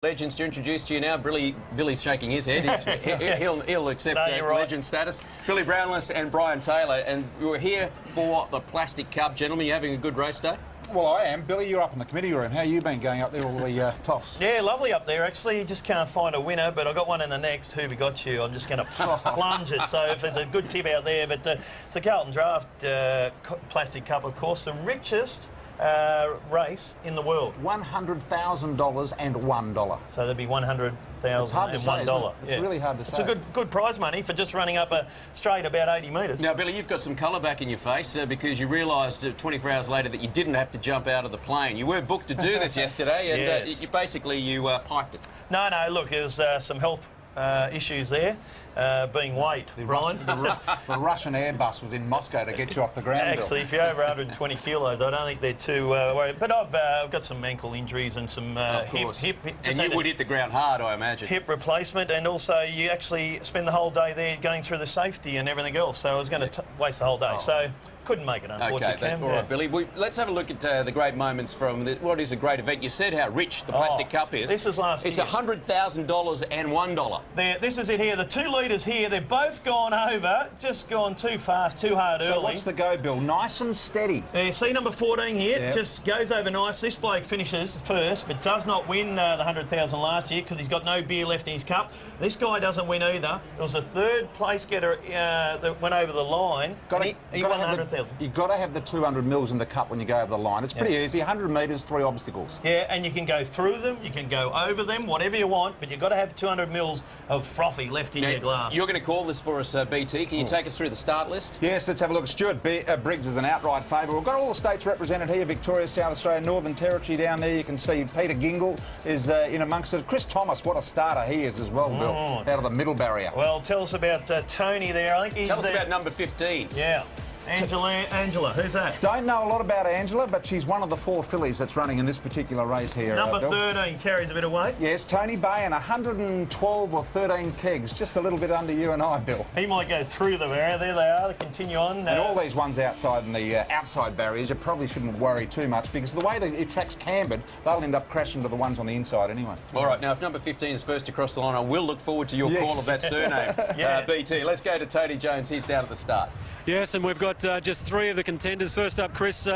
Legends to introduce to you now. Billy's shaking his head. He'll accept legend status. Billy Brownless and Brian Taylor, and we're here for the Plastic Cup. Gentlemen, you having a good race day? Well, I am. Billy, you're up in the committee room. How you been going up there, all the toffs? Yeah, lovely up there, actually. Just can't find a winner, but I got one in the next. Who we got you? I'm just going to plunge it. So if there's a good tip out there, but it's a Carlton Draft Plastic Cup, of course, the richest race in the world. $100,000 and $1. So there'd be $100,000 and $1. It's really hard to say. It's a good prize money for just running up a straight about 80 metres. Now, Billy, you've got some colour back in your face because you realised 24 hours later that you didn't have to jump out of the plane. You were booked to do this yesterday, and yes. you piped it. No, look, there's some health issues there, being weight, Brian. The Russian Airbus was in Moscow to get you off the ground. Actually, if you're over 120 kilos, I don't think they're too worried. But I've got some ankle injuries and some hip. And you would hit the ground hard, I imagine. Hip replacement, and also you actually spend the whole day there going through the safety and everything else. So I was going to waste the whole day. So couldn't make it, unfortunately. Okay, all right, Billy. Let's have a look at the great moments from what is a great event. You said how rich the Plastic Cup is. This is last year. It's $100,000 and $1. This is it here. The 2 litres here, they've both gone over, just gone too fast, too hard early. So what's the go, Bill? Nice and steady. See number 14 here, yep. Just goes over nice. This bloke finishes first, but does not win the 100,000 last year because he's got no beer left in his cup. This guy doesn't win either. It was a third place getter that went over the line. He won 100,000. You've got to have the 200 mils in the cup when you go over the line. It's pretty easy. 100 metres, 3 obstacles. Yeah, and you can go through them, you can go over them, whatever you want, but you've got to have 200 mils of frothy left in your glass. You're going to call this for us, BT. Can you take us through the start list? Yes, let's have a look. Stuart Briggs is an outright favourite. We've got all the states represented here: Victoria, South Australia, Northern Territory down there. You can see Peter Gingle is in amongst it. Chris Thomas, what a starter he is as well, Bill, out of the middle barrier. Well, tell us about Tony there. I think he's Tell us about number 15. Yeah. Angela, who's that? Don't know a lot about Angela, but she's one of the 4 fillies that's running in this particular race here. Number Bill. 13 carries a bit of weight. Yes, Tony Bay and 112 or 13 kegs, just a little bit under you and I, Bill. He might go through the barrier. There they are. They continue on. And all these ones outside in the outside barriers, you probably shouldn't worry too much because the way the track's cambered, they'll end up crashing to the ones on the inside anyway. All right, now if number 15 is first across the line, I will look forward to your call of that surname, BT. Let's go to Tony Jones. He's down at the start. Yes, and we've got just 3 of the contenders. First up, Chris.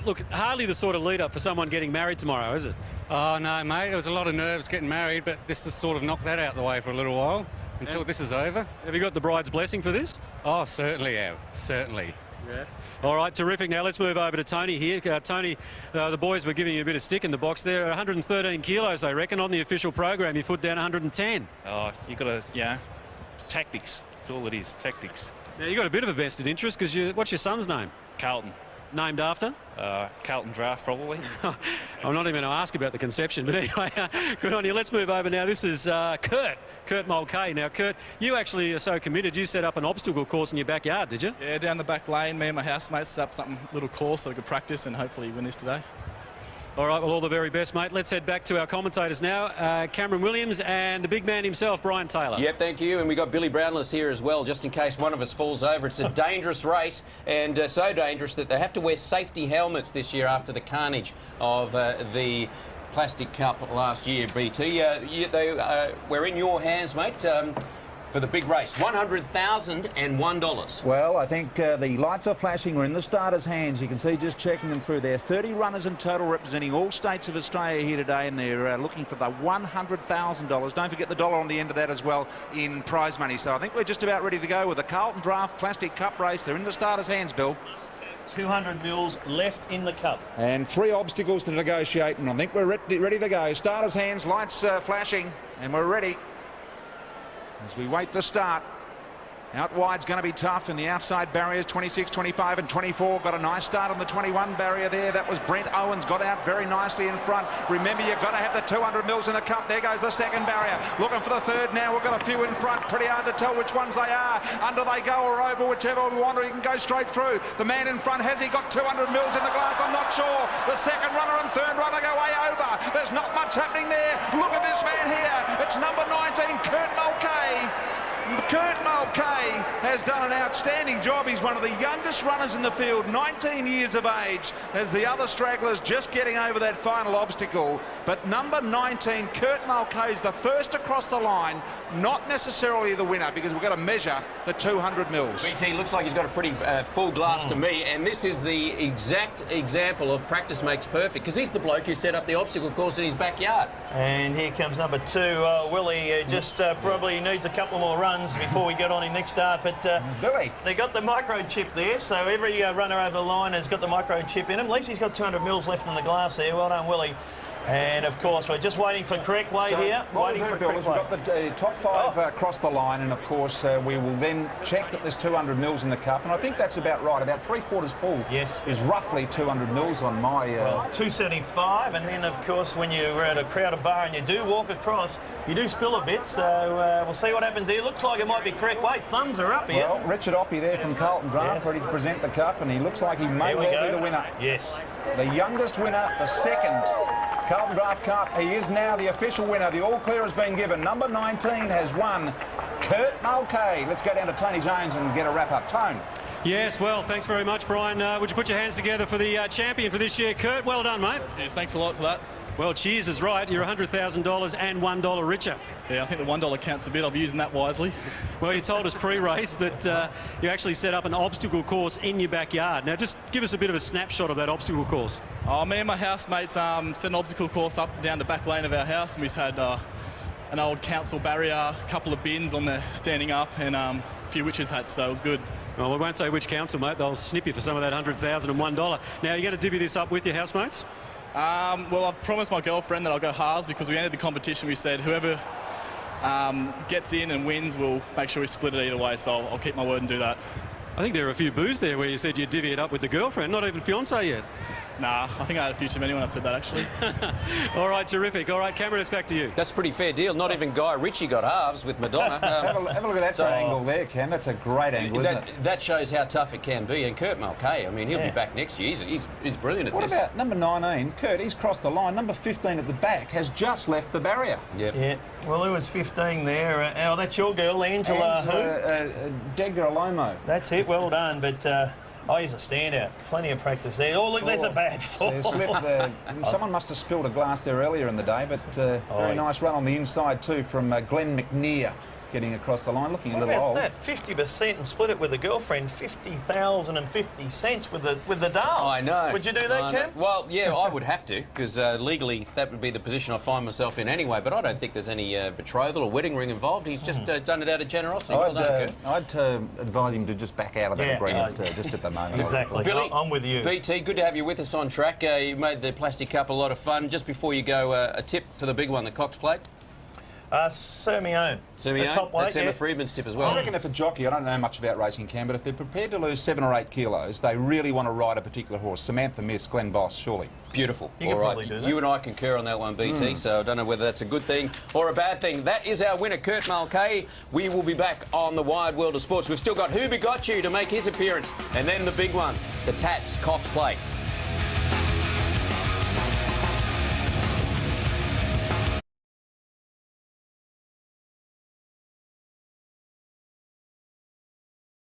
Look, hardly the sort of lead-up for someone getting married tomorrow, is it? Oh, no, mate. There was a lot of nerves getting married, but this has sort of knocked that out the way for a little while until this is over. Have you got the bride's blessing for this? Oh, certainly have. Certainly. Yeah. All right, terrific. Now let's move over to Tony here. Tony, the boys were giving you a bit of stick in the box there. 113 kilos, they reckon. On the official program, you put down 110. Oh, you got to, tactics. That's all it is, tactics. Now, you got a bit of a vested interest because what's your son's name? Carlton. Named after? Carlton Draft, probably. I'm not even going to ask about the conception, but anyway, good on you. Let's move over now. This is Kurt Mulcahy. Now, Kurt, you actually are so committed, you set up an obstacle course in your backyard, did you? Yeah, down the back lane, me and my housemates set up something, little course so we could practice and hopefully win this today. All right, well, all the very best, mate. Let's head back to our commentators now. Cameron Williams and the big man himself, Brian Taylor. Yep, thank you. And we got Billy Brownless here as well, just in case one of us falls over. It's a dangerous race, and so dangerous that they have to wear safety helmets this year after the carnage of the Plastic Cup last year, BT. We're in your hands, mate. For the big race, $100,000 and $1. Well, I think the lights are flashing. We're in the starters' hands. You can see just checking them through there. 30 runners in total representing all states of Australia here today, and they're looking for the $100,000. Don't forget the dollar on the end of that as well in prize money. So I think we're just about ready to go with the Carlton Draft Plastic Cup race. They're in the starters' hands, Bill. 200 mils left in the cup. And 3 obstacles to negotiate, and I think we're ready to go. Starters' hands, lights flashing, and we're ready. As we wait the start. Out wide's going to be tough in the outside barriers, 26, 25 and 24. Got a nice start on the 21 barrier there. That was Brent Owens, got out very nicely in front. Remember, you've got to have the 200 mils in the cup. There goes the second barrier. Looking for the third now. We've got a few in front. Pretty hard to tell which ones they are. Under they go or over, whichever we want, or he can go straight through. The man in front, has he got 200 mils in the glass? I'm not sure. The second runner and third runner go way over. There's not much happening there. Look at this man here. It's number 19, Kurt Mulcahy. Kurt Mulcahy has done an outstanding job. He's one of the youngest runners in the field, 19 years of age, as the other stragglers just getting over that final obstacle. But number 19, Kurt Mulcahy, is the first across the line, not necessarily the winner, because we've got to measure the 200 mils. BT looks like he's got a pretty full glass to me, and this is the exact example of practice makes perfect, because he's the bloke who set up the obstacle course in his backyard. And here comes number 2, Willie. Just probably needs a couple more runs before we get on him next start. But Billy. they got the microchip there, so every runner over the line has got the microchip in him. At least he's got 200 mils left in the glass there. Well done, Willie. And of course, we're just waiting for correct weight here. What we've got the top 5 across the line, and of course we will then check that there's 200 mils in the cup, and I think that's about right. About 3/4 full. Yes. Is roughly 200 mils on my. 275, and then of course when you're at a crowded bar and you do walk across, you do spill a bit. So we'll see what happens here. Looks like it might be correct weight. Thumbs are up here. Well, Richard Oppie there from Carlton Draft, Yes. ready to present the cup, and he looks like he may Here we well go. be the winner. Yes. The youngest winner, the second Carlton Draft Cup. He is now the official winner. The all clear has been given. Number 19 has won. Kurt Mulcahy. Let's go down to Tony Jones and get a wrap up. Tone. Yes, well, thanks very much, Brian. Would you put your hands together for the champion for this year, Kurt? Well done, mate. Cheers, thanks a lot for that. Well, cheers is right. You're $100,000 and $1 richer. Yeah, I think the $1 counts a bit. I'll be using that wisely. Well, you told us pre-race that you actually set up an obstacle course in your backyard. Now, just give us a bit of a snapshot of that obstacle course. Me and my housemates set an obstacle course up down the back lane of our house, and we had an old council barrier, a couple of bins on there standing up, and a few witches' hats, so it was good. Well, we won't say which council, mate. They'll snip you for some of that $100,000 and $1. Now, you're going to divvy this up with your housemates? Well, I've promised my girlfriend that I'll go halves, because we entered the competition. We said whoever gets in and wins, we'll make sure we split it either way, so I'll keep my word and do that. I think there are a few boos there where you said you'd divvy it up with the girlfriend, not even fiancé yet. Nah, I think I had a few too many when I said that, actually. All right, terrific. All right, Cameron, it's back to you. That's a pretty fair deal. Not even Guy Ritchie got halves with Madonna. Have a look at that angle there, Cam. That's a great angle, isn't it? That shows how tough it can be. And Kurt Mulcahy, I mean, he'll be back next year. He's brilliant at What this. about number 19? Kurt, he's crossed the line. Number 15 at the back has just left the barrier. Yep. Yeah. Well, who was 15 there? Oh, that's your girl, Angela. Degra Lomo. That's it. Well done. But he's a standout. Plenty of practice there. Oh, look, there's a bad fall. So slipped there. Someone must have spilled a glass there earlier in the day, but very nice run on the inside too from Glenn McNear, getting across the line, looking a What little about old. that? 50% and split it with a girlfriend. 50,050 cents with the doll. I know. Would you do that, I know. Cam? Well, yeah, I would have to, because legally that would be the position I find myself in anyway. But I don't think there's any betrothal or wedding ring involved. He's just done it out of generosity. Well done, Kurt. I'd advise him to just back out of that Yeah, agreement just at the moment. Exactly. Billy, I'm with you. BT, good to have you with us on track. You made the Plastic Cup a lot of fun. Just before you go, a tip for the big one, the Cox Plate. Simeone. Simeone, The top weight, that's Emma yeah. Friedman's tip as I well. reckon if a jockey, I don't know much about racing, Cam, but if they're prepared to lose 7 or 8 kilos, they really want to ride a particular horse. Samantha Miss, Glenn Boss, surely. Beautiful. You could All right. probably do that. You and I concur on that one, BT, so I don't know whether that's a good thing or a bad thing. That is our winner, Kurt Mulcahy. We will be back on the Wide World of Sports. We've still got Who Begot You to make his appearance, and then the big one, the Tats Cox Plate.